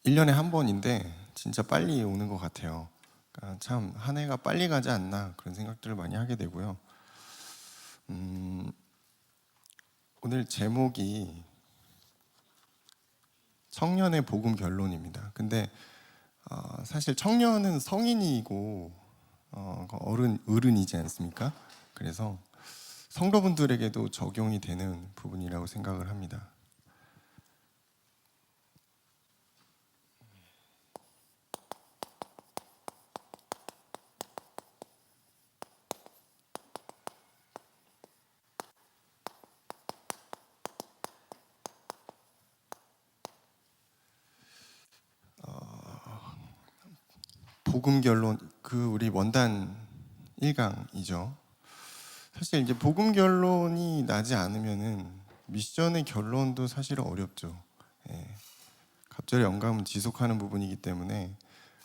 1년에 한 번인데 진짜 빨리 오는 것 같아요. 그러니까 참 한 해가 빨리 가지 않나 그런 생각들을 많이 하게 되고요. 오늘 제목이 청년의 복음 결론입니다. 근데 사실 청년은 성인이고 어른이지 않습니까? 그래서 성도분들에게도 적용이 되는 부분이라고 생각을 합니다. 복음 결론, 우리 원단 1강이죠. 사실 이제 복음 결론이 나지 않으면은 미션의 결론도 사실 어렵죠. 예. 갑절의 영감은 지속하는 부분이기 때문에,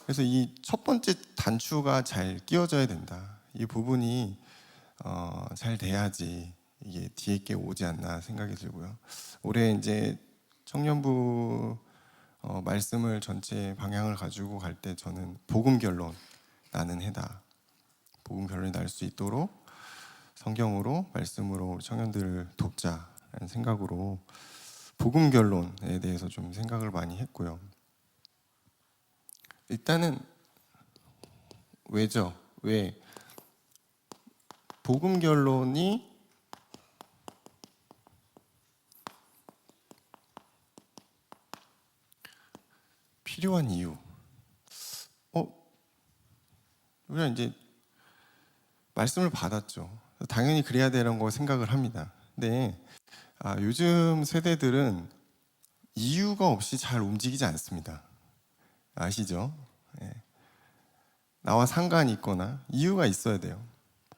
그래서 이 첫 번째 단추가 잘 끼워져야 된다. 이 부분이 잘 돼야지 이게 뒤에 게 오지 않나 생각이 들고요. 올해 이제 청년부 말씀을 전체 방향을 가지고 갈 때 저는 복음 결론 나는 해다. 복음 결론이 날 수 있도록 성경으로 말씀으로 청년들을 돕자라는 생각으로 복음 결론에 대해서 좀 생각을 많이 했고요. 일단은 왜죠? 왜 복음 결론이 필요한 이유? 우리가 이제 말씀을 받았죠. 당연히 그래야 되는 거 생각을 합니다. 근데 요즘 세대들은 이유가 없이 잘 움직이지 않습니다. 아시죠? 예. 나와 상관이 있거나 이유가 있어야 돼요.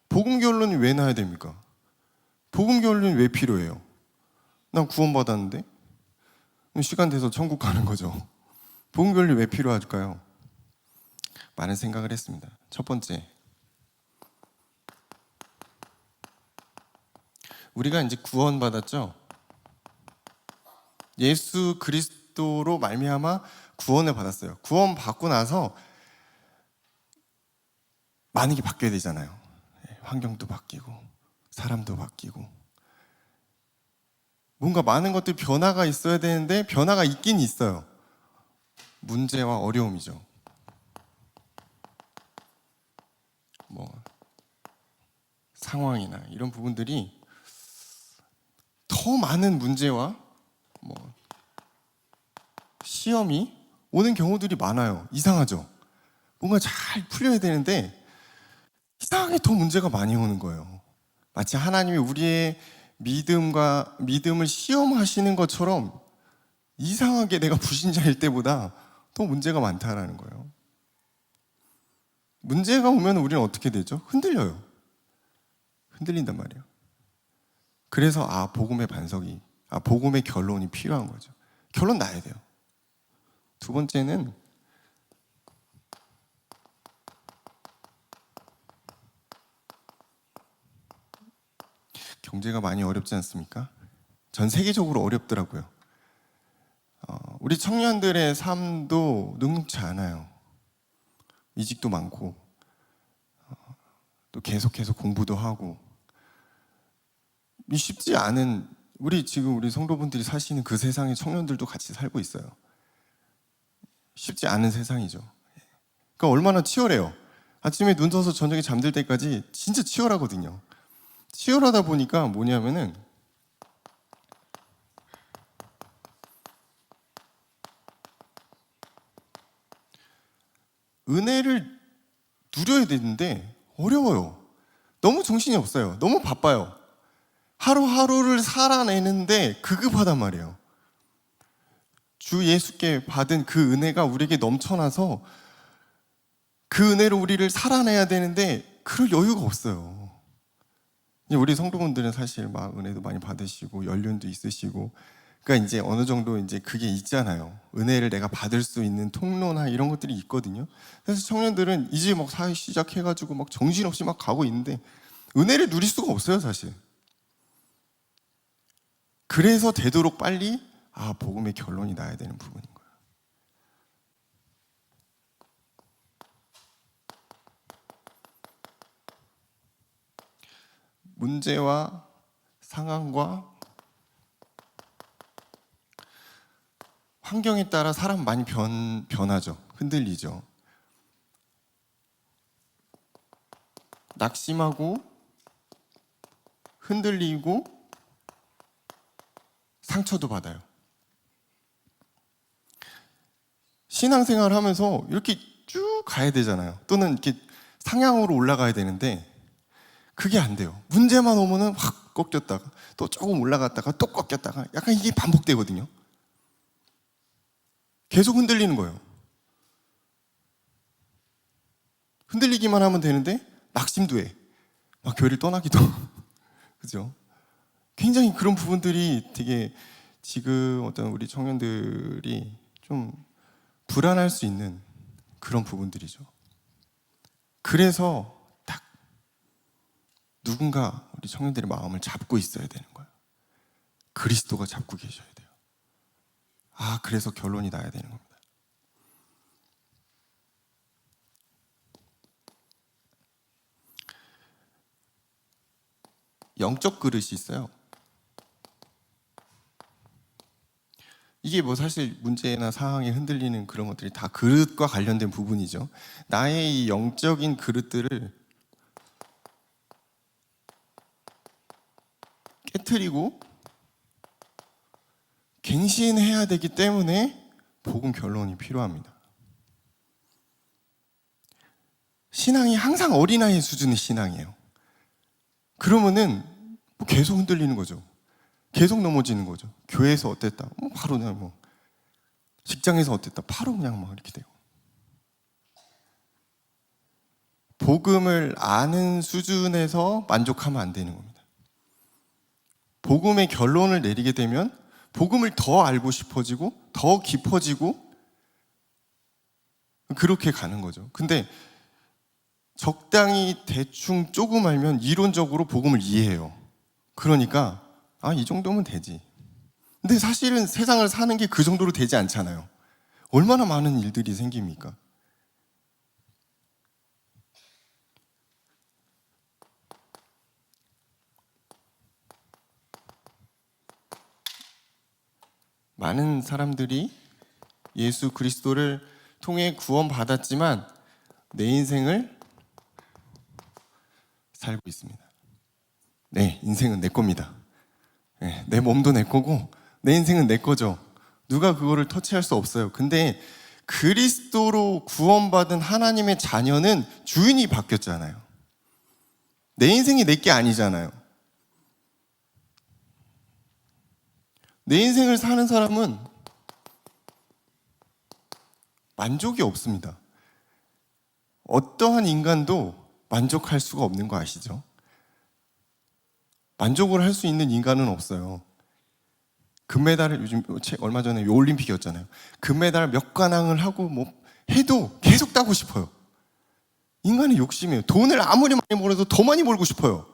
복음 결론이 왜 나야 됩니까? 복음 결론이 왜 필요해요? 난 구원받았는데? 시간 돼서 천국 가는 거죠. 복음 결론이 왜 필요할까요? 많은 생각을 했습니다. 첫 번째, 우리가 이제 구원받았죠. 예수 그리스도로 말미암아 구원을 받았어요. 구원 받고 나서 많은 게 바뀌어야 되잖아요. 환경도 바뀌고 사람도 바뀌고 뭔가 많은 것들 변화가 있어야 되는데 변화가 있긴 있어요. 문제와 어려움이죠. 상황이나 이런 부분들이 더 많은 문제와 시험이 오는 경우들이 많아요. 이상하죠? 뭔가 잘 풀려야 되는데 이상하게 더 문제가 많이 오는 거예요. 마치 하나님이 우리의 믿음을 시험하시는 것처럼 이상하게 내가 불신자일 때보다 더 문제가 많다라는 거예요. 문제가 오면 우리는 어떻게 되죠? 흔들려요. 흔들린단 말이에요. 그래서 복음의 반석이, 복음의 결론이 필요한 거죠. 결론 나야 돼요. 두 번째는 경제가 많이 어렵지 않습니까? 전 세계적으로 어렵더라고요. 우리 청년들의 삶도 녹록지 않아요. 이직도 많고 또 계속해서 공부도 하고 쉽지 않은 지금 우리 성도분들이 사시는 그 세상에 청년들도 같이 살고 있어요. 쉽지 않은 세상이죠. 그러니까 얼마나 치열해요. 아침에 눈 떠서 저녁에 잠들 때까지 진짜 치열하거든요. 치열하다 보니까 뭐냐면은 은혜를 누려야 되는데 어려워요. 너무 정신이 없어요. 너무 바빠요. 하루하루를 살아내는데 급급하단 말이에요. 주 예수께 받은 그 은혜가 우리에게 넘쳐나서 그 은혜로 우리를 살아내야 되는데 그럴 여유가 없어요. 우리 성도분들은 사실 막 은혜도 많이 받으시고 연륜도 있으시고 그러니까 이제 어느 정도 이제 그게 있잖아요. 은혜를 내가 받을 수 있는 통로나 이런 것들이 있거든요. 그래서 청년들은 이제 막 사회 시작해가지고 막 정신없이 막 가고 있는데 은혜를 누릴 수가 없어요, 사실. 그래서 되도록 빨리 복음의 결론이 나야 되는 부분인 거예요. 문제와 상황과 환경에 따라 사람 많이 변하죠. 흔들리죠. 낙심하고 흔들리고 상처도 받아요. 신앙생활 하면서 이렇게 쭉 가야 되잖아요. 또는 이렇게 상향으로 올라가야 되는데 그게 안 돼요. 문제만 오면은 확 꺾였다가 또 조금 올라갔다가 또 꺾였다가 약간 이게 반복되거든요. 계속 흔들리는 거예요. 흔들리기만 하면 되는데 낙심도 해. 막 교회를 떠나기도 그죠? 굉장히 그런 부분들이 되게 지금 어떤 우리 청년들이 좀 불안할 수 있는 그런 부분들이죠. 그래서 딱 누군가 우리 청년들의 마음을 잡고 있어야 되는 거예요. 그리스도가 잡고 계셔야 돼요. 그래서 결론이 나야 되는 겁니다. 영적 그릇이 있어요. 이게 뭐 사실 문제나 상황에 흔들리는 그런 것들이 다 그릇과 관련된 부분이죠. 나의 이 영적인 그릇들을 깨트리고 갱신해야 되기 때문에 복음 결론이 필요합니다. 신앙이 항상 어린아이 수준의 신앙이에요. 그러면은 계속 흔들리는 거죠. 계속 넘어지는 거죠. 교회에서 어땠다? 바로 그냥 직장에서 어땠다? 바로 그냥 이렇게 돼요. 복음을 아는 수준에서 만족하면 안 되는 겁니다. 복음의 결론을 내리게 되면 복음을 더 알고 싶어지고 더 깊어지고 그렇게 가는 거죠. 근데 적당히 대충 조금 알면 이론적으로 복음을 이해해요. 그러니까 이 정도면 되지. 근데 사실은 세상을 사는 게 그 정도로 되지 않잖아요. 얼마나 많은 일들이 생깁니까? 많은 사람들이 예수 그리스도를 통해 구원받았지만 내 인생을 살고 있습니다. 네, 인생은 내 겁니다. 네, 내 몸도 내 거고 내 인생은 내 거죠. 누가 그거를 터치할 수 없어요. 근데 그리스도로 구원받은 하나님의 자녀는 주인이 바뀌었잖아요. 내 인생이 내 게 아니잖아요. 내 인생을 사는 사람은 만족이 없습니다. 어떠한 인간도 만족할 수가 없는 거 아시죠? 만족을 할 수 있는 인간은 없어요. 금메달을 요즘 얼마 전에 올림픽이었잖아요. 금메달 몇 관왕을 하고 해도 계속 따고 싶어요. 인간의 욕심이에요. 돈을 아무리 많이 벌어도 더 많이 벌고 싶어요.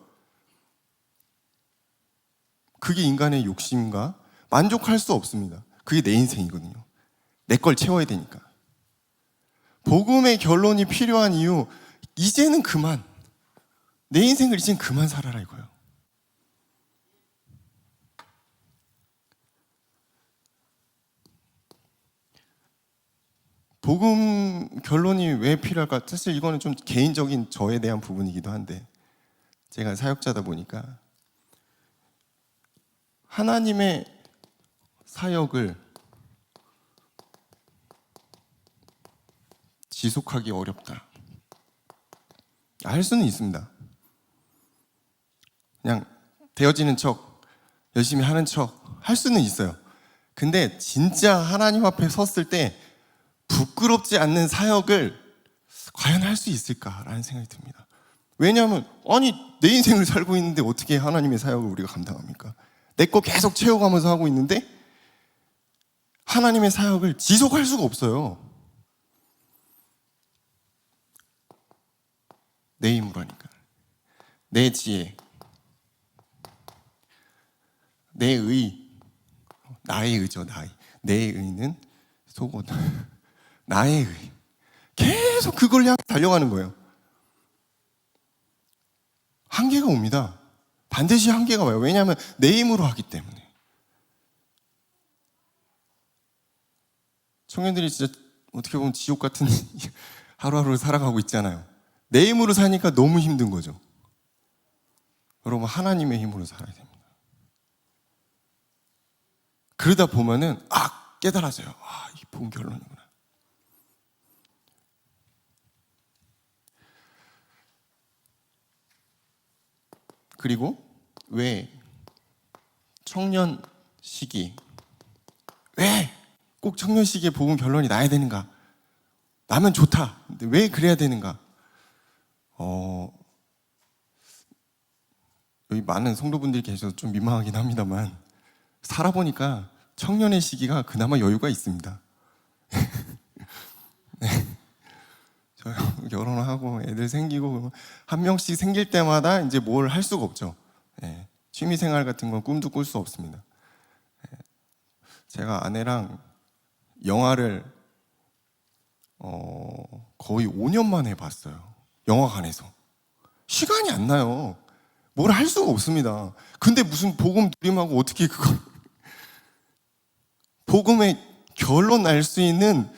그게 인간의 욕심과 만족할 수 없습니다. 그게 내 인생이거든요. 내 걸 채워야 되니까. 복음의 결론이 필요한 이유, 이제는 그만. 내 인생을 이젠 그만 살아라 이거예요. 복음 결론이 왜 필요할까? 사실 이거는 좀 개인적인 저에 대한 부분이기도 한데 제가 사역자다 보니까 하나님의 사역을 지속하기 어렵다. 할 수는 있습니다. 그냥 되어지는 척, 열심히 하는 척 할 수는 있어요. 근데 진짜 하나님 앞에 섰을 때 부끄럽지 않는 사역을 과연 할 수 있을까라는 생각이 듭니다. 왜냐하면 내 인생을 살고 있는데 어떻게 하나님의 사역을 우리가 감당합니까? 내 거 계속 채워가면서 하고 있는데 하나님의 사역을 지속할 수가 없어요. 내 힘으로 하니까. 내 지혜, 내 의, 나의 의죠. 내 의는 속옷. 나의 의. 계속 그걸 향해 달려가는 거예요. 한계가 옵니다. 반드시 한계가 와요. 왜냐하면 내 힘으로 하기 때문에. 청년들이 진짜 어떻게 보면 지옥 같은 하루하루를 살아가고 있잖아요. 내 힘으로 사니까 너무 힘든 거죠. 여러분, 하나님의 힘으로 살아야 됩니다. 그러다 보면은 깨달아져요. 이 복음 결론이구나. 그리고 왜 청년 시기, 왜 꼭 청년 시기에 복음 결론이 나야 되는가? 나면 좋다. 근데 왜 그래야 되는가? 여기 많은 성도분들이 계셔서 좀 민망하긴 합니다만, 살아보니까 청년의 시기가 그나마 여유가 있습니다. 네. 저 결혼하고 애들 생기고 한 명씩 생길 때마다 이제 뭘 할 수가 없죠. 네. 취미생활 같은 건 꿈도 꿀 수 없습니다. 네. 제가 아내랑 영화를 거의 5년 만에 봤어요. 영화관에서. 시간이 안 나요. 뭘 할 수가 없습니다. 근데 무슨 복음 드림하고 어떻게 그거 복음의 결론 날 수 있는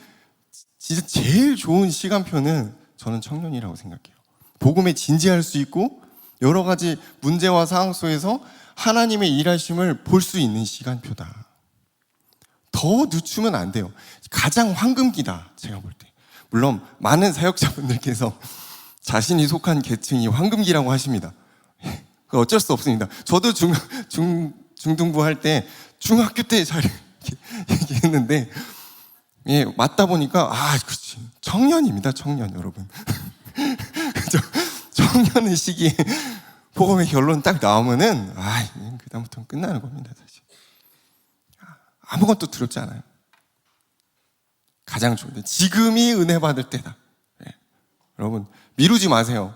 진짜 제일 좋은 시간표는 저는 청년이라고 생각해요. 복음에 진지할 수 있고 여러 가지 문제와 상황 속에서 하나님의 일하심을 볼 수 있는 시간표다. 더 늦추면 안 돼요. 가장 황금기다, 제가 볼 때. 물론 많은 사역자분들께서 자신이 속한 계층이 황금기라고 하십니다. 어쩔 수 없습니다. 저도 중등부 할 때 중학교 때 잘 얘기했는데, 예, 맞다 보니까 그렇지, 청년입니다. 청년 여러분. 청년의 시기에 복음의 결론 딱 나오면은 그다음부터는 끝나는 겁니다. 사실 아무것도 두렵지 않아요. 가장 좋은데 지금이 은혜 받을 때다. 예. 여러분 미루지 마세요.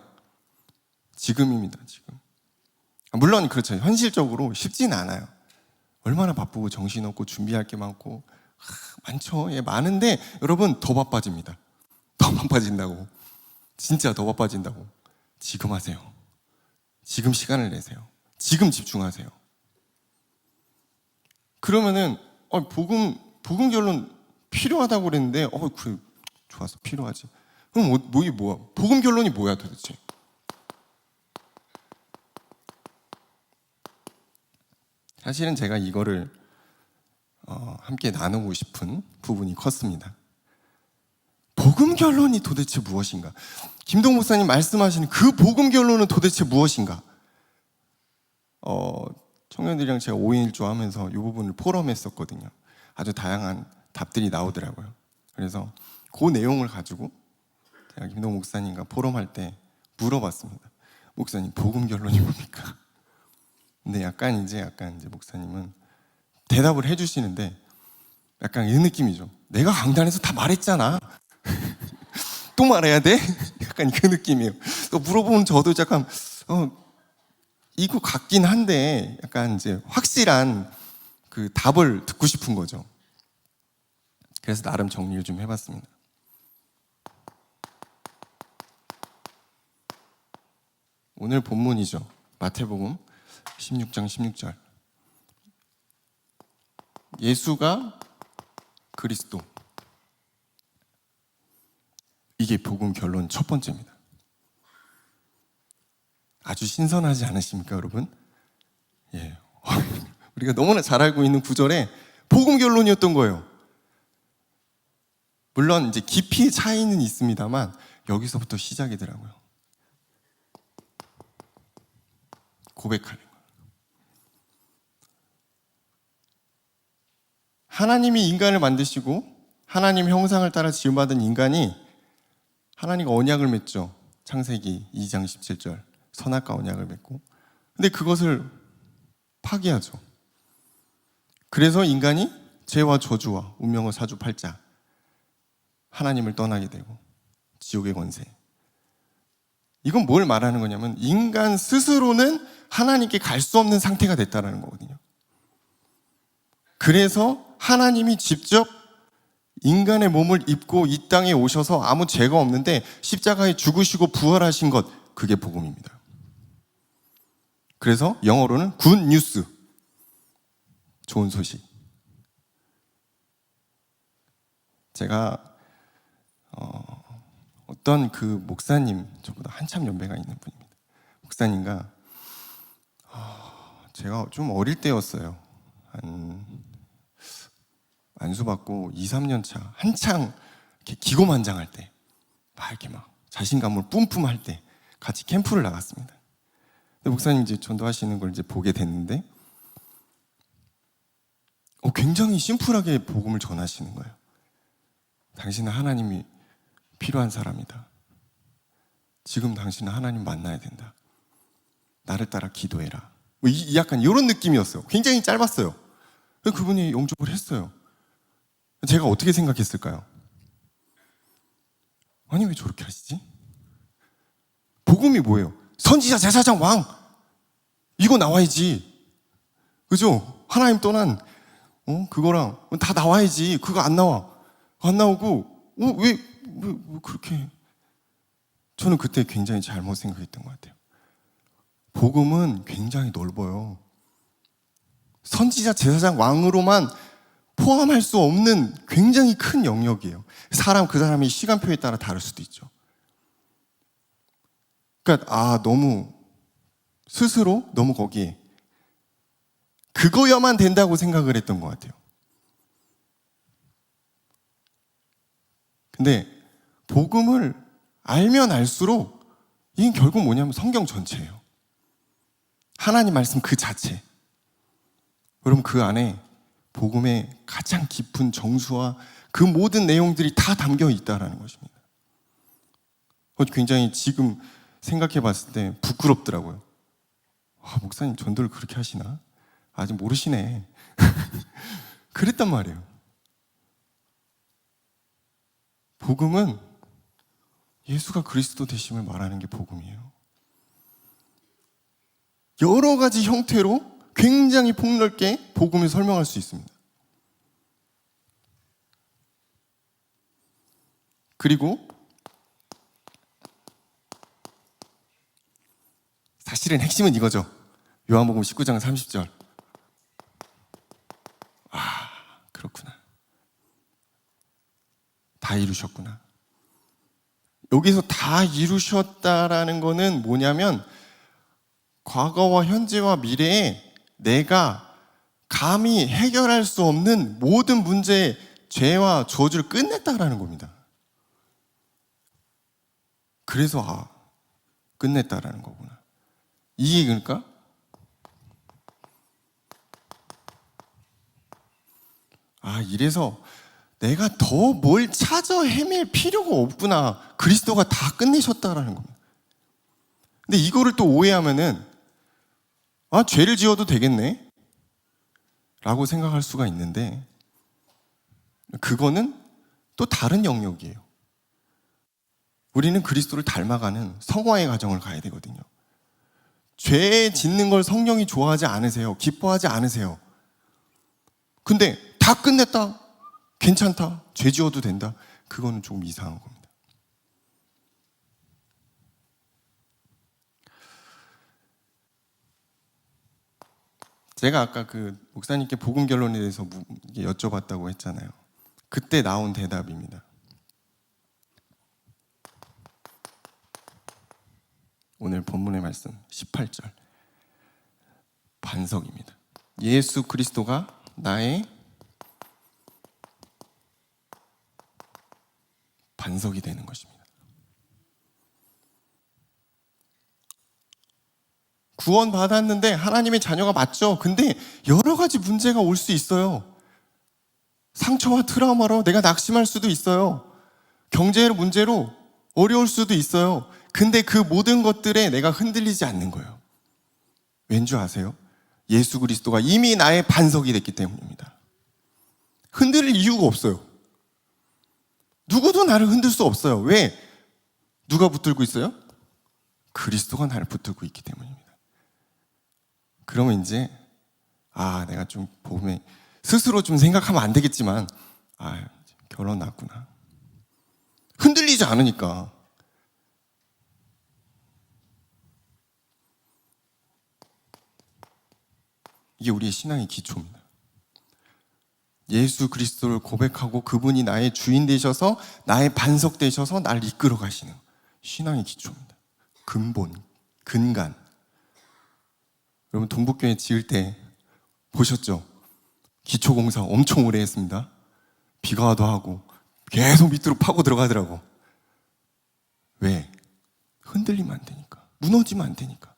지금입니다. 지금. 물론 그렇죠. 현실적으로 쉽지는 않아요. 얼마나 바쁘고 정신없고 준비할 게 많고 많죠. 예, 많은데 여러분 더 바빠집니다. 더 바빠진다고. 진짜 더 바빠진다고. 지금 하세요. 지금 시간을 내세요. 지금 집중하세요. 그러면은 복음 결론 필요하다고 그랬는데 그래, 좋았어, 필요하지. 그럼 이게 뭐야? 복음 결론이 뭐야 도대체? 사실은 제가 이거를 함께 나누고 싶은 부분이 컸습니다. 복음 결론이 도대체 무엇인가? 김동 목사님 말씀하시는 그 복음 결론은 도대체 무엇인가? 청년들이랑 제가 5인 1조 하면서 이 부분을 포럼했었거든요. 아주 다양한 답들이 나오더라고요. 그래서 그 내용을 가지고 제가 김동 목사님과 포럼할 때 물어봤습니다. 목사님, 복음 결론이 뭡니까? 근데 약간 이제 목사님은 대답을 해주시는데 약간 이 느낌이죠. 내가 강단에서 다 말했잖아. 또 말해야 돼? 약간 그 느낌이에요. 또 물어보면 저도 약간 이거 같긴 한데 약간 이제 확실한 그 답을 듣고 싶은 거죠. 그래서 나름 정리를 좀 해봤습니다. 오늘 본문이죠. 마태복음 16장 16절. 예수가 그리스도. 이게 복음 결론 첫 번째입니다. 아주 신선하지 않으십니까, 여러분? 예. 우리가 너무나 잘 알고 있는 구절에 복음 결론이었던 거예요. 물론 이제 깊이의 차이는 있습니다만 여기서부터 시작이더라고요. 고백하는 거예요. 하나님이 인간을 만드시고 하나님 형상을 따라 지음받은 인간이 하나님과 언약을 맺죠. 창세기 2장 17절 선악과 언약을 맺고, 근데 그것을 파기하죠. 그래서 인간이 죄와 저주와 운명의 사주팔자, 하나님을 떠나게 되고 지옥의 권세. 이건 뭘 말하는 거냐면 인간 스스로는 하나님께 갈 수 없는 상태가 됐다는 거거든요. 그래서 하나님이 직접 인간의 몸을 입고 이 땅에 오셔서 아무 죄가 없는데 십자가에 죽으시고 부활하신 것, 그게 복음입니다. 그래서 영어로는 굿 뉴스, 좋은 소식. 제가 어떤 그 목사님, 저보다 한참 연배가 있는 분입니다. 목사님과 제가 좀 어릴 때였어요. 한 안수받고 2, 3년 차, 한창 이렇게 기고만장할 때, 막 이렇게 막 자신감을 뿜뿜할 때 같이 캠프를 나갔습니다. 근데 목사님 이제 전도하시는 걸 이제 보게 됐는데, 굉장히 심플하게 복음을 전하시는 거예요. 당신은 하나님이 필요한 사람이다. 지금 당신은 하나님 만나야 된다. 나를 따라 기도해라. 약간 이런 느낌이었어요. 굉장히 짧았어요. 그분이 영접을 했어요. 제가 어떻게 생각했을까요? 아니, 왜 저렇게 하시지? 복음이 뭐예요? 선지자, 제사장, 왕! 이거 나와야지. 그죠? 하나님 떠난 그거랑 다 나와야지. 그거 안 나와. 안 나오고 왜 그렇게. 저는 그때 굉장히 잘못 생각했던 것 같아요. 복음은 굉장히 넓어요. 선지자, 제사장, 왕으로만 포함할 수 없는 굉장히 큰 영역이에요. 그 사람이 시간표에 따라 다를 수도 있죠. 그러니까 너무 스스로 너무 거기에 그거야만 된다고 생각을 했던 것 같아요. 근데 복음을 알면 알수록 이게 결국 뭐냐면 성경 전체예요. 하나님 말씀 그 자체. 여러분, 그 안에 복음의 가장 깊은 정수와 그 모든 내용들이 다 담겨 있다는 것입니다. 굉장히 지금 생각해 봤을 때 부끄럽더라고요. 목사님 전도를 그렇게 하시나? 아직 모르시네. 그랬단 말이에요. 복음은 예수가 그리스도 되심을 말하는 게 복음이에요. 여러 가지 형태로 굉장히 폭넓게 복음을 설명할 수 있습니다. 그리고 사실은 핵심은 이거죠. 요한복음 19장 30절. 그렇구나. 다 이루셨구나. 여기서 다 이루셨다라는 거는 뭐냐면 과거와 현재와 미래에 내가 감히 해결할 수 없는 모든 문제의 죄와 저주를 끝냈다라는 겁니다. 그래서 끝냈다라는 거구나. 이게 그러니까 이래서 내가 더 뭘 찾아 헤맬 필요가 없구나. 그리스도가 다 끝내셨다라는 겁니다. 근데 이거를 또 오해하면은 죄를 지어도 되겠네 라고 생각할 수가 있는데, 그거는 또 다른 영역이에요. 우리는 그리스도를 닮아가는 성화의 과정을 가야 되거든요. 죄 짓는 걸 성령이 좋아하지 않으세요. 기뻐하지 않으세요. 근데 다 끝냈다, 괜찮다, 죄 지어도 된다, 그거는 조금 이상한 겁니다. 제가 아까 그 목사님께 복음 결론에 대해서 여쭤봤다고 했잖아요. 그때 나온 대답입니다. 오늘 본문의 말씀 18절. 반석입니다. 예수 그리스도가 나의 반석이 되는 것입니다. 구원 받았는데 하나님의 자녀가 맞죠. 근데 여러 가지 문제가 올 수 있어요. 상처와 트라우마로 내가 낙심할 수도 있어요. 경제의 문제로 어려울 수도 있어요. 근데 그 모든 것들에 내가 흔들리지 않는 거예요. 왠지 아세요? 예수 그리스도가 이미 나의 반석이 됐기 때문입니다. 흔들릴 이유가 없어요. 누구도 나를 흔들 수 없어요. 왜? 누가 붙들고 있어요? 그리스도가 나를 붙들고 있기 때문입니다. 그러면 이제 내가 좀 복음에 스스로 좀 생각하면 안 되겠지만 결론 났구나. 흔들리지 않으니까. 이게 우리의 신앙의 기초입니다. 예수 그리스도를 고백하고 그분이 나의 주인 되셔서 나의 반석 되셔서 나를 이끌어 가시는 신앙의 기초입니다. 근본, 근간. 여러분 동북교회 지을 때 보셨죠? 기초공사 엄청 오래 했습니다. 비가 와도 하고 계속 밑으로 파고 들어가더라고. 왜? 흔들리면 안 되니까. 무너지면 안 되니까.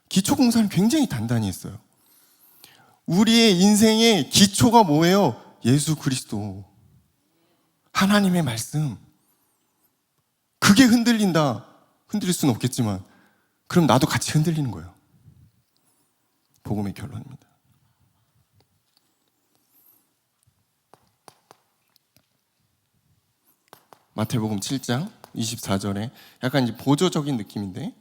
기초공사는 굉장히 단단히 했어요. 우리의 인생의 기초가 뭐예요? 예수 그리스도. 하나님의 말씀. 그게 흔들린다. 흔들릴 수는 없겠지만 그럼 나도 같이 흔들리는 거예요. 복음의 결론입니다. 마태복음 7장 24절에 약간 이제 보조적인 느낌인데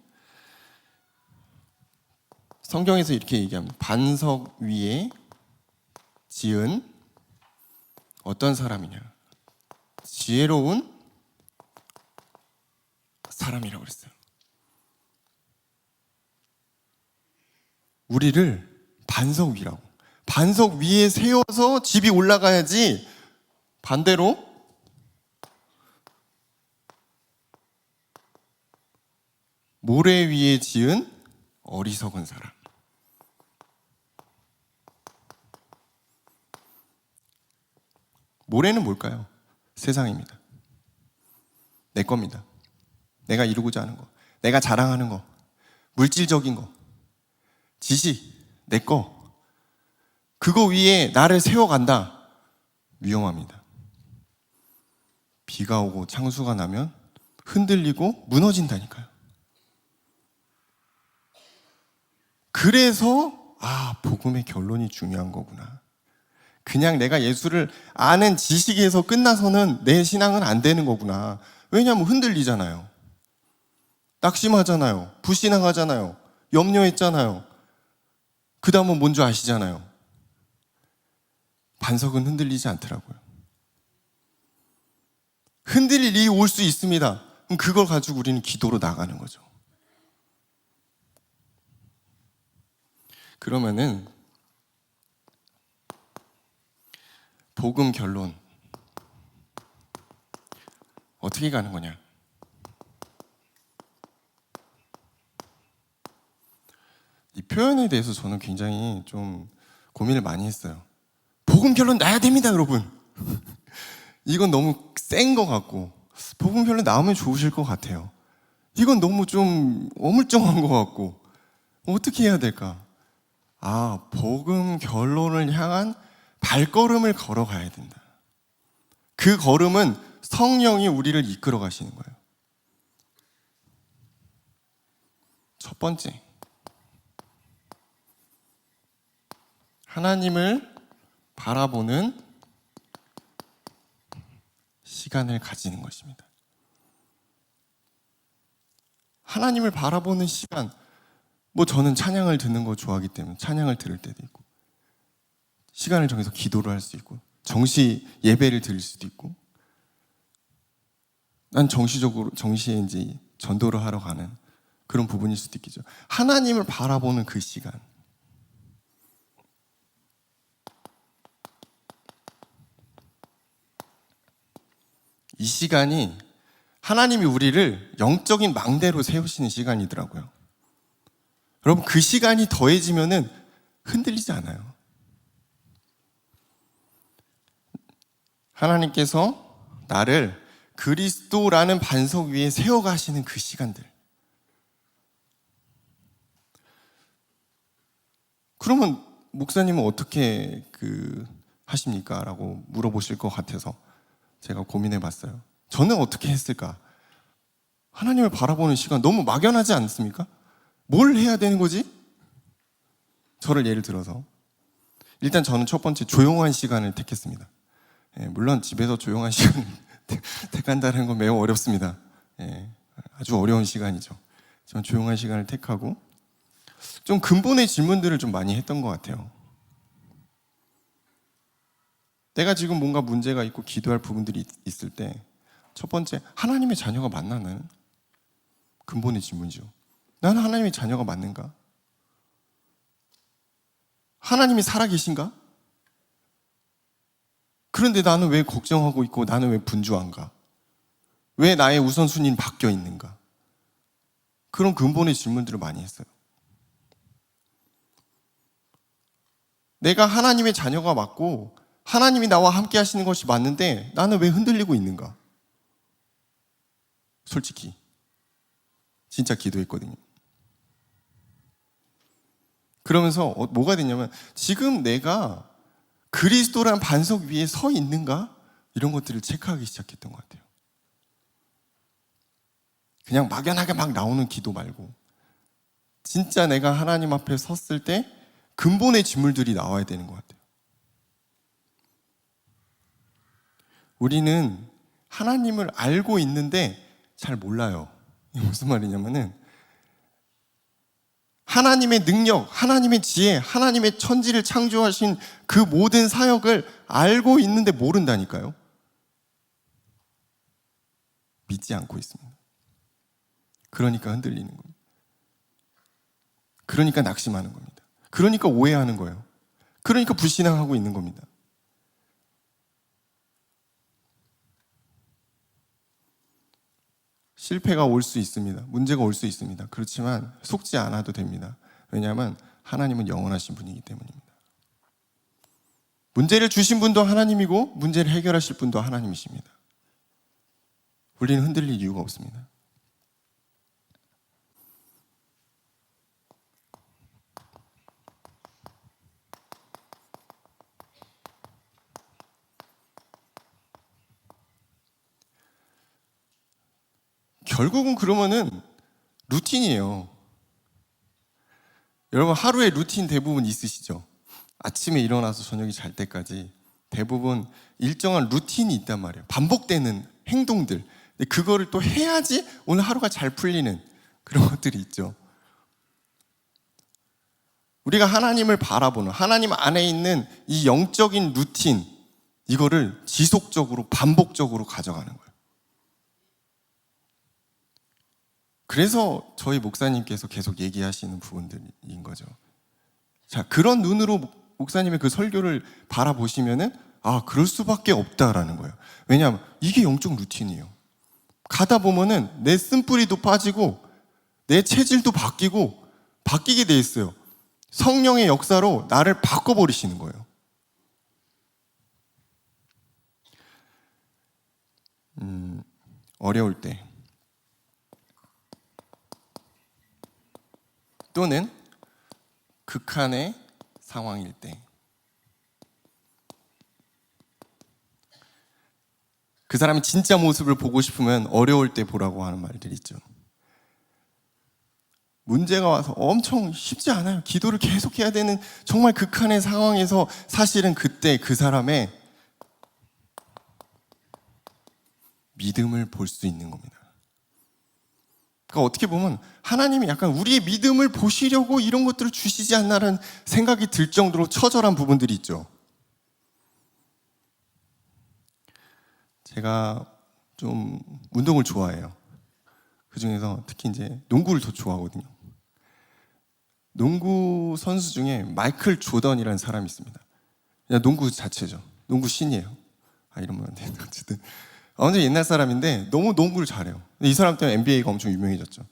성경에서 이렇게 얘기합니다. 반석 위에 지은 어떤 사람이냐? 지혜로운 사람이라고 그랬어요. 우리를 반석 위라고. 반석 위에 세워서 집이 올라가야지 반대로 모래 위에 지은 어리석은 사람. 모래는 뭘까요? 세상입니다. 내 겁니다. 내가 이루고자 하는 거, 내가 자랑하는 거, 물질적인 거, 지식, 내 거. 그거 위에 나를 세워간다. 위험합니다. 비가 오고 창수가 나면 흔들리고 무너진다니까요. 그래서 복음의 결론이 중요한 거구나. 그냥 내가 예수를 아는 지식에서 끝나서는 내 신앙은 안 되는 거구나. 왜냐하면 흔들리잖아요. 낙심하잖아요. 불신앙하잖아요. 염려했잖아요. 그 다음은 뭔지 아시잖아요. 반석은 흔들리지 않더라고요. 흔들릴 일이 올 수 있습니다. 그럼 그걸 가지고 우리는 기도로 나가는 거죠. 그러면은 복음 결론 어떻게 가는 거냐? 이 표현에 대해서 저는 굉장히 좀 고민을 많이 했어요. 복음 결론 나야 됩니다, 여러분. 이건 너무 센 것 같고 복음 결론 나오면 좋으실 것 같아요. 이건 너무 좀 어물쩡한 것 같고 어떻게 해야 될까? 복음 결론을 향한 발걸음을 걸어가야 된다. 그 걸음은 성령이 우리를 이끌어 가시는 거예요. 첫 번째, 하나님을 바라보는 시간을 가지는 것입니다. 하나님을 바라보는 시간, 저는 찬양을 듣는 거 좋아하기 때문에 찬양을 들을 때도 있고 시간을 정해서 기도를 할 수 있고 정시 예배를 드릴 수도 있고 난 정시에 이제 전도를 하러 가는 그런 부분일 수도 있겠죠. 하나님을 바라보는 그 시간. 이 시간이 하나님이 우리를 영적인 망대로 세우시는 시간이더라고요. 여러분 그 시간이 더해지면은 흔들리지 않아요. 하나님께서 나를 그리스도라는 반석 위에 세워가시는 그 시간들. 그러면 목사님은 어떻게 하십니까? 라고 물어보실 것 같아서 제가 고민해 봤어요. 저는 어떻게 했을까? 하나님을 바라보는 시간 너무 막연하지 않습니까? 뭘 해야 되는 거지? 저를 예를 들어서 일단 저는 첫 번째 조용한 시간을 택했습니다. 물론 집에서 조용한 시간을 택한다는 건 매우 어렵습니다. 아주 어려운 시간이죠. 저는 조용한 시간을 택하고 좀 근본의 질문들을 좀 많이 했던 것 같아요. 내가 지금 뭔가 문제가 있고 기도할 부분들이 있을 때 첫 번째, 하나님의 자녀가 맞나 나는? 근본의 질문이죠. 나는 하나님의 자녀가 맞는가? 하나님이 살아계신가? 그런데 나는 왜 걱정하고 있고 나는 왜 분주한가? 왜 나의 우선순위는 바뀌어 있는가? 그런 근본의 질문들을 많이 했어요. 내가 하나님의 자녀가 맞고 하나님이 나와 함께 하시는 것이 맞는데 나는 왜 흔들리고 있는가? 솔직히 진짜 기도했거든요. 그러면서 뭐가 됐냐면 지금 내가 그리스도란 반석 위에 서 있는가? 이런 것들을 체크하기 시작했던 것 같아요. 그냥 막연하게 막 나오는 기도 말고 진짜 내가 하나님 앞에 섰을 때 근본의 질문들이 나와야 되는 것 같아요. 우리는 하나님을 알고 있는데 잘 몰라요. 이게 무슨 말이냐면은 하나님의 능력, 하나님의 지혜, 하나님의 천지를 창조하신 그 모든 사역을 알고 있는데 모른다니까요. 믿지 않고 있습니다. 그러니까 흔들리는 겁니다. 그러니까 낙심하는 겁니다. 그러니까 오해하는 거예요. 그러니까 불신앙하고 있는 겁니다. 실패가 올 수 있습니다. 문제가 올 수 있습니다. 그렇지만 속지 않아도 됩니다. 왜냐하면 하나님은 영원하신 분이기 때문입니다. 문제를 주신 분도 하나님이고 문제를 해결하실 분도 하나님이십니다. 우리는 흔들릴 이유가 없습니다. 결국은 그러면은 루틴이에요. 여러분 하루에 루틴 대부분 있으시죠? 아침에 일어나서 저녁에 잘 때까지 대부분 일정한 루틴이 있단 말이에요. 반복되는 행동들. 근데 그거를 또 해야지 오늘 하루가 잘 풀리는 그런 것들이 있죠. 우리가 하나님을 바라보는 하나님 안에 있는 이 영적인 루틴 이거를 지속적으로 반복적으로 가져가는 거예요. 그래서 저희 목사님께서 계속 얘기하시는 부분들인 거죠. 자, 그런 눈으로 목사님의 그 설교를 바라보시면은 그럴 수밖에 없다라는 거예요. 왜냐하면 이게 영적 루틴이에요. 가다 보면은 내 쓴뿌리도 빠지고 내 체질도 바뀌게 돼 있어요. 성령의 역사로 나를 바꿔버리시는 거예요. 어려울 때 또는 극한의 상황일 때 그 사람이 진짜 모습을 보고 싶으면 어려울 때 보라고 하는 말들이 있죠. 문제가 와서 엄청 쉽지 않아요. 기도를 계속 해야 되는 정말 극한의 상황에서 사실은 그때 그 사람의 믿음을 볼 수 있는 겁니다. 그러니까 어떻게 보면 하나님이 약간 우리의 믿음을 보시려고 이런 것들을 주시지 않나라는 생각이 들 정도로 처절한 부분들이 있죠. 제가 좀 운동을 좋아해요. 그 중에서 특히 이제 농구를 더 좋아하거든요. 농구 선수 중에 마이클 조던이라는 사람이 있습니다. 그냥 농구 자체죠. 농구 신이에요. 이러면 안 되는데 어쨌든 완전 옛날 사람인데 너무 농구를 잘해요. 이 사람 때문에 NBA가 엄청 유명해졌죠.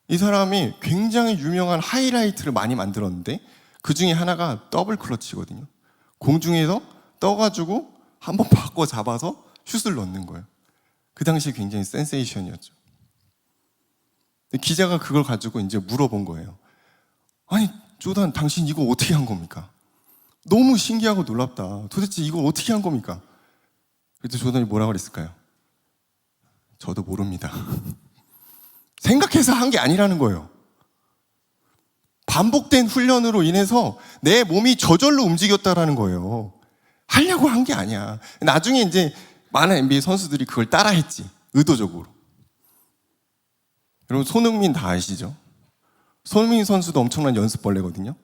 이 사람이 굉장히 유명한 하이라이트를 많이 만들었는데 그 중에 하나가 더블 클러치거든요. 공중에서 떠가지고 한번 바꿔 잡아서 슛을 넣는 거예요. 그 당시에 굉장히 센세이션이었죠. 기자가 그걸 가지고 이제 물어본 거예요. 아니, 조던, 당신 이거 어떻게 한 겁니까? 너무 신기하고 놀랍다. 도대체 이걸 어떻게 한 겁니까? 그때 조던이 뭐라고 그랬을까요? 저도 모릅니다. 생각해서 한 게 아니라는 거예요. 반복된 훈련으로 인해서 내 몸이 저절로 움직였다라는 거예요. 하려고 한 게 아니야. 나중에 이제 많은 NBA 선수들이 그걸 따라했지. 의도적으로. 여러분 손흥민 다 아시죠? 손흥민 선수도 엄청난 연습벌레거든요.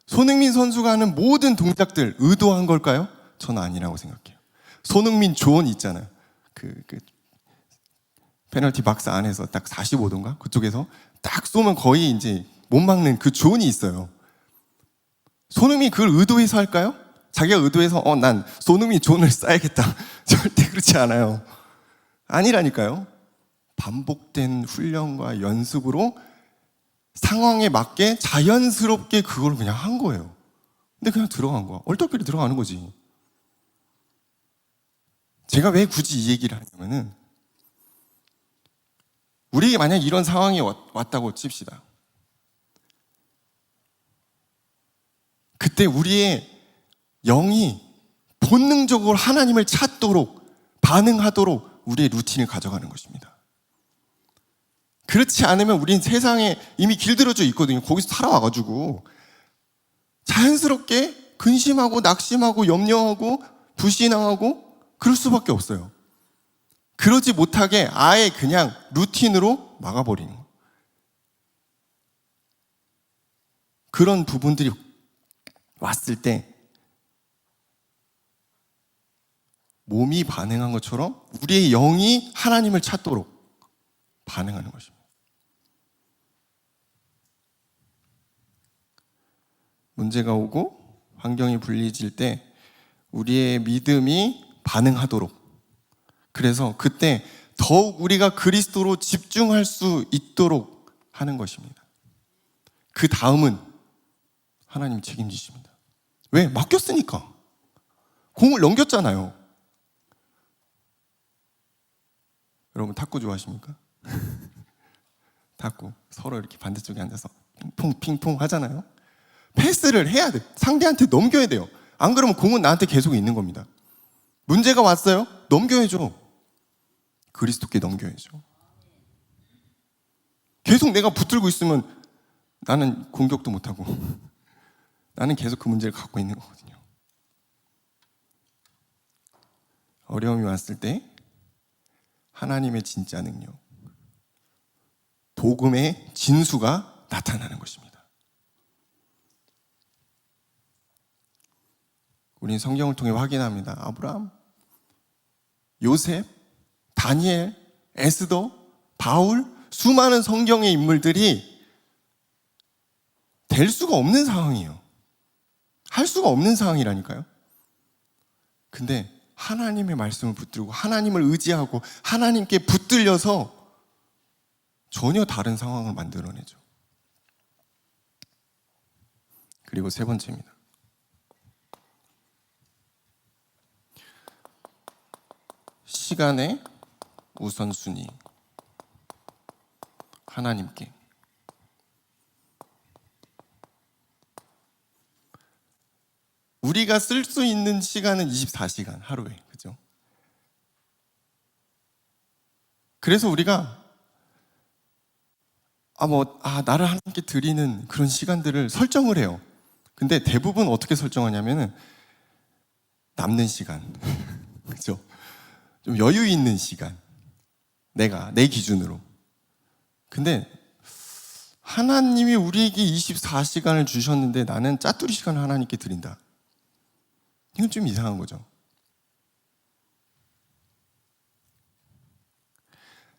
손흥민 선수가 하는 모든 동작들 의도한 걸까요? 저는 아니라고 생각해요. 손흥민 존 있잖아요. 그 페널티 박스 안에서 딱 45도인가? 그쪽에서 딱 쏘면 거의 이제 못 막는 그 존이 있어요. 소놈이 그걸 의도해서 할까요? 자기가 의도해서 난 소놈이 존을 쌓야겠다. 절대 그렇지 않아요. 아니라니까요. 반복된 훈련과 연습으로 상황에 맞게 자연스럽게 그걸 그냥 한 거예요. 근데 그냥 들어간 거야. 얼떨결에 들어가는 거지. 제가 왜 굳이 이 얘기를 하냐면은, 우리에게 만약 이런 상황이 왔다고 칩시다. 그때 우리의 영이 본능적으로 하나님을 찾도록, 반응하도록 우리의 루틴을 가져가는 것입니다. 그렇지 않으면 우린 세상에 이미 길들여져 있거든요. 거기서 살아와가지고 자연스럽게 근심하고 낙심하고 염려하고 불신앙하고 그럴 수밖에 없어요. 그러지 못하게 아예 그냥 루틴으로 막아버리는 거예요. 그런 부분들이 왔을 때 몸이 반응한 것처럼 우리의 영이 하나님을 찾도록 반응하는 것입니다. 문제가 오고 환경이 불리해질 때 우리의 믿음이 반응하도록, 그래서 그때 더욱 우리가 그리스도로 집중할 수 있도록 하는 것입니다. 그 다음은 하나님 책임지십니다. 왜? 맡겼으니까. 공을 넘겼잖아요. 여러분 탁구 좋아하십니까? 탁구 서로 이렇게 반대쪽에 앉아서 핑퐁 핑퐁 하잖아요. 패스를 해야 돼. 상대한테 넘겨야 돼요. 안 그러면 공은 나한테 계속 있는 겁니다. 문제가 왔어요? 넘겨야죠. 그리스도께 넘겨야죠. 계속 내가 붙들고 있으면 나는 공격도 못하고 나는 계속 그 문제를 갖고 있는 거거든요. 어려움이 왔을 때 하나님의 진짜 능력, 복음의 진수가 나타나는 것입니다. 우리는 성경을 통해 확인합니다. 아브라함, 요셉, 다니엘, 에스더, 바울, 수많은 성경의 인물들이 될 수가 없는 상황이에요. 할 수가 없는 상황이라니까요. 근데 하나님의 말씀을 붙들고 하나님을 의지하고 하나님께 붙들려서 전혀 다른 상황을 만들어내죠. 그리고 세 번째입니다. 시간의 우선순위. 하나님께. 우리가 쓸 수 있는 시간은 24시간 하루에, 그죠? 그래서 우리가 나를 하나님께 드리는 그런 시간들을 설정을 해요. 근데 대부분 어떻게 설정하냐면은 남는 시간, 그죠? 좀 여유 있는 시간, 내 기준으로. 근데 하나님이 우리에게 24시간을 주셨는데 나는 짜투리 시간을 하나님께 드린다. 이건 좀 이상한 거죠.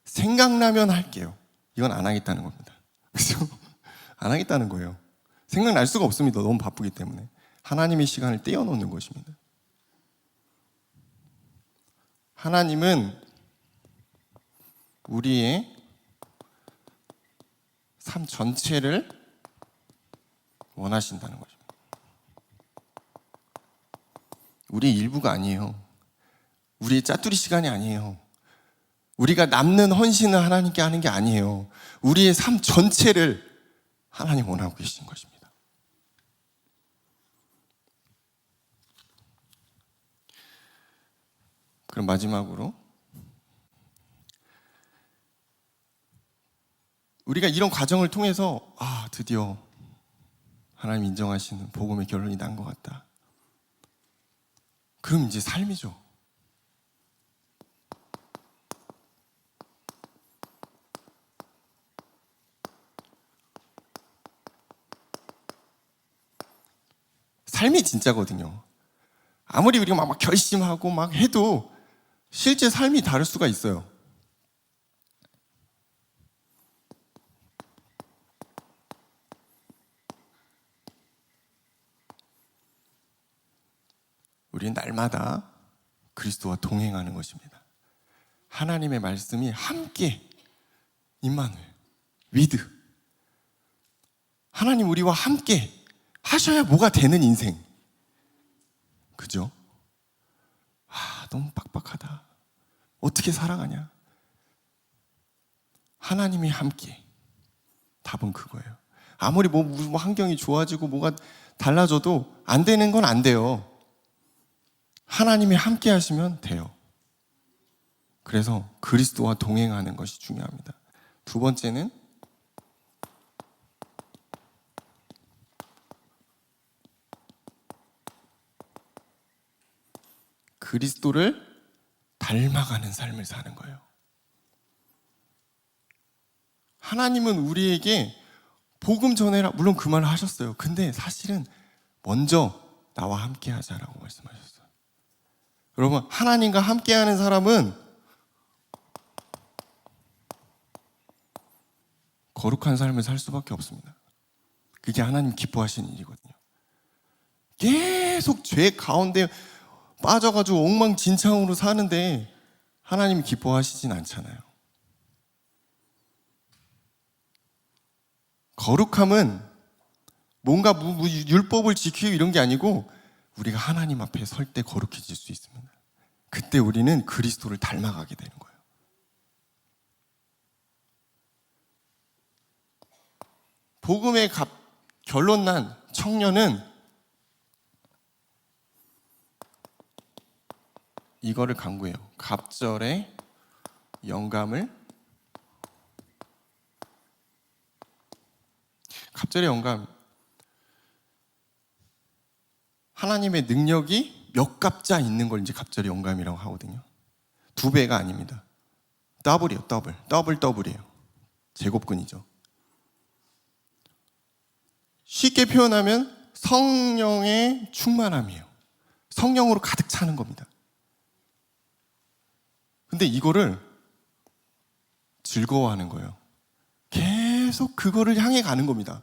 생각나면 할게요. 이건 안 하겠다는 겁니다. 그죠? 안 하겠다는 거예요. 생각날 수가 없습니다. 너무 바쁘기 때문에. 하나님의 시간을 떼어놓는 것입니다. 하나님은 우리의 삶 전체를 원하신다는 거죠. 우리의 일부가 아니에요. 우리의 짜투리 시간이 아니에요. 우리가 남는 헌신을 하나님께 하는 게 아니에요. 우리의 삶 전체를 하나님 원하고 계신 것입니다. 그럼 마지막으로 우리가 이런 과정을 통해서 드디어 하나님 인정하시는 복음의 결론이 난 것 같다. 그럼 이제 삶이죠. 삶이 진짜거든요. 아무리 우리가 막 결심하고 막 해도 실제 삶이 다를 수가 있어요. 우리는 날마다 그리스도와 동행하는 것입니다. 하나님의 말씀이 함께, 임마누엘, 위드, 하나님 우리와 함께 하셔야 뭐가 되는 인생. 그죠? 너무 빡빡하다. 어떻게 살아가냐? 하나님이 함께. 답은 그거예요. 아무리 뭐 환경이 좋아지고 뭐가 달라져도 안 되는 건 안 돼요. 하나님이 함께 하시면 돼요. 그래서 그리스도와 동행하는 것이 중요합니다. 두 번째는 그리스도를 닮아가는 삶을 사는 거예요. 하나님은 우리에게 복음 전해라, 물론 그 말을 하셨어요. 근데 사실은 먼저 나와 함께 하자라고 말씀하셨어요. 여러분, 하나님과 함께하는 사람은 거룩한 삶을 살 수밖에 없습니다. 그게 하나님 기뻐하시는 일이거든요. 계속 죄 가운데 빠져가지고 엉망진창으로 사는데 하나님 기뻐하시진 않잖아요. 거룩함은 뭔가 율법을 지키고 이런 게 아니고 우리가 하나님 앞에 설 때 거룩해질 수 있습니다. 그때 우리는 그리스도를 닮아가게 되는 거예요. 복음의 결론난 청년은 이거를 강구해요. 갑절의 영감을, 갑절의 영감, 하나님의 능력이 몇 갑자 있는 걸 이제 갑절의 영감이라고 하거든요. 2배가 아닙니다. 더블이에요. 더블이에요. 제곱근이죠. 쉽게 표현하면 성령의 충만함이에요. 성령으로 가득 차는 겁니다. 근데 이거를 즐거워하는 거예요. 계속 그거를 향해 가는 겁니다.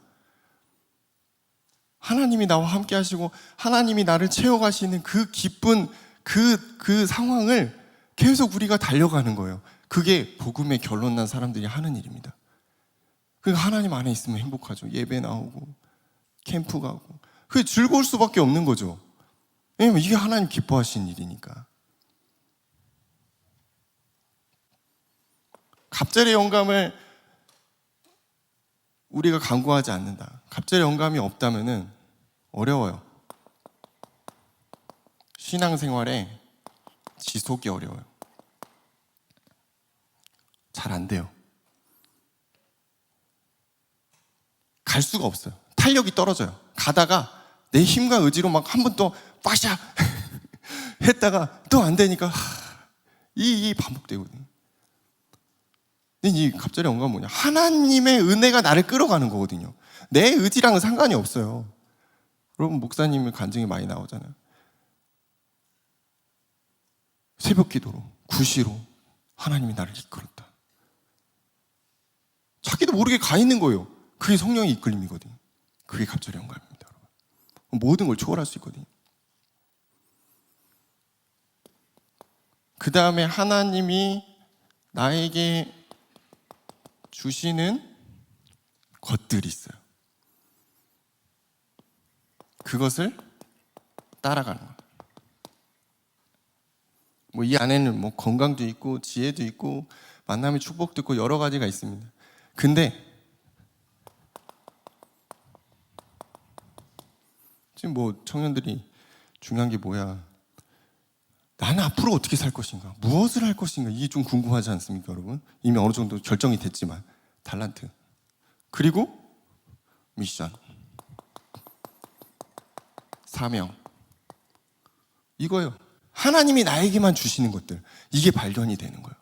하나님이 나와 함께 하시고 하나님이 나를 채워가시는 그 기쁜 그 상황을 계속 우리가 달려가는 거예요. 그게 복음의 결론난 사람들이 하는 일입니다. 그러니까 하나님 안에 있으면 행복하죠. 예배 나오고 캠프 가고 그게 즐거울 수밖에 없는 거죠. 왜냐면 이게 하나님 기뻐하시는 일이니까. 갑절의 영감을 우리가 간구하지 않는다. 갑절의 영감이 없다면은 어려워요. 신앙생활에 지속이 어려워요. 잘 안 돼요. 갈 수가 없어요. 탄력이 떨어져요. 가다가 내 힘과 의지로 막 한 번 또 빠샤 했다가 또 안 되니까 이 반복되거든요. 이 갑절의 영감은 뭐냐? 하나님의 은혜가 나를 끌어가는 거거든요. 내 의지랑은 상관이 없어요. 여러분, 목사님의 간증이 많이 나오잖아요. 새벽 기도로, 구시로 하나님이 나를 이끌었다. 자기도 모르게 가 있는 거예요. 그게 성령의 이끌림이거든요. 그게 갑절의 영감입니다. 여러분. 모든 걸 초월할 수 있거든요. 그 다음에 하나님이 나에게 주시는 것들이 있어요. 그것을 따라가는 거예요. 뭐 이 안에는 뭐 건강도 있고 지혜도 있고 만남의 축복도 있고 여러 가지가 있습니다. 근데 지금 뭐 청년들이 중요한 게 뭐야? 나는 앞으로 어떻게 살 것인가? 무엇을 할 것인가? 이게 좀 궁금하지 않습니까, 여러분? 이미 어느 정도 결정이 됐지만 달란트 그리고 미션, 사명 이거예요. 하나님이 나에게만 주시는 것들 이게 발견이 되는 거예요.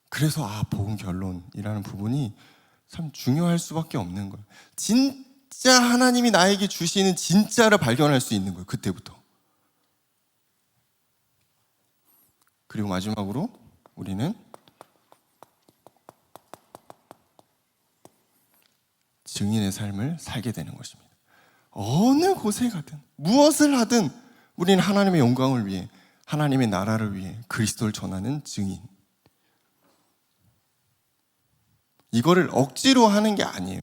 그래서 복음 결론이라는 부분이 참 중요할 수밖에 없는 거예요. 진짜 하나님이 나에게 주시는 진짜를 발견할 수 있는 거예요. 그때부터. 그리고 마지막으로 우리는 증인의 삶을 살게 되는 것입니다. 어느 곳에 가든 무엇을 하든 우리는 하나님의 영광을 위해, 하나님의 나라를 위해 그리스도를 전하는 증인. 이거를 억지로 하는 게 아니에요.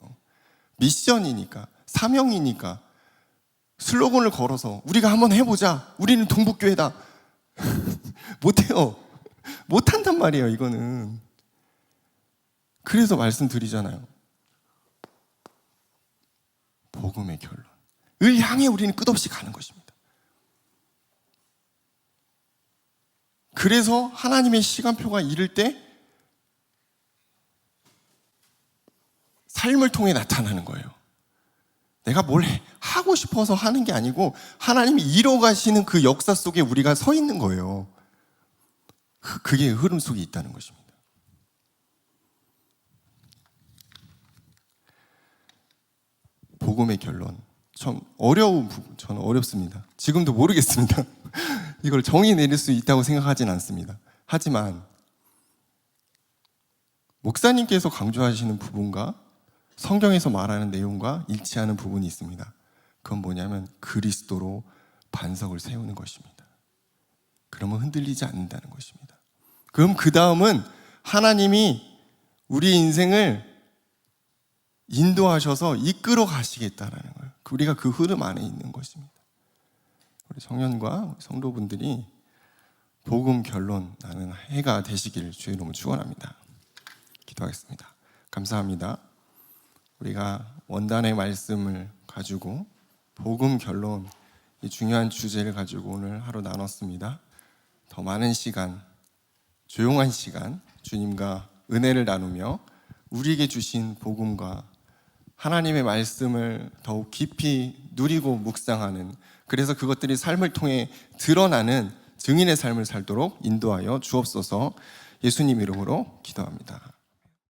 미션이니까, 사명이니까 슬로건을 걸어서 우리가 한번 해보자, 우리는 동북교회다. 못해요. 못한단 말이에요, 이거는. 그래서 말씀드리잖아요. 복음의 결론을 향해 우리는 끝없이 가는 것입니다. 그래서 하나님의 시간표가 이를 때 삶을 통해 나타나는 거예요. 내가 뭘 하고 싶어서 하는 게 아니고 하나님이 이뤄가시는 그 역사 속에 우리가 서 있는 거예요. 그게 흐름 속에 있다는 것입니다. 복음의 결론. 참 어려운 부분, 저는 어렵습니다. 지금도 모르겠습니다. 이걸 정의 내릴 수 있다고 생각하진 않습니다. 하지만 목사님께서 강조하시는 부분과 성경에서 말하는 내용과 일치하는 부분이 있습니다. 그건 뭐냐면 그리스도로 반석을 세우는 것입니다. 그러면 흔들리지 않는다는 것입니다. 그럼 그 다음은 하나님이 우리 인생을 인도하셔서 이끌어 가시겠다라는 거예요. 우리가 그 흐름 안에 있는 것입니다. 우리 청년과 성도분들이 복음 결론 나는 해가 되시기를 주의 이름으로 축원합니다. 기도하겠습니다. 감사합니다. 우리가 원단의 말씀을 가지고 복음 결론, 이 중요한 주제를 가지고 오늘 하루 나눴습니다. 더 많은 시간, 조용한 시간 주님과 은혜를 나누며 우리에게 주신 복음과 하나님의 말씀을 더욱 깊이 누리고 묵상하는, 그래서 그것들이 삶을 통해 드러나는 증인의 삶을 살도록 인도하여 주옵소서. 예수님 이름으로 기도합니다.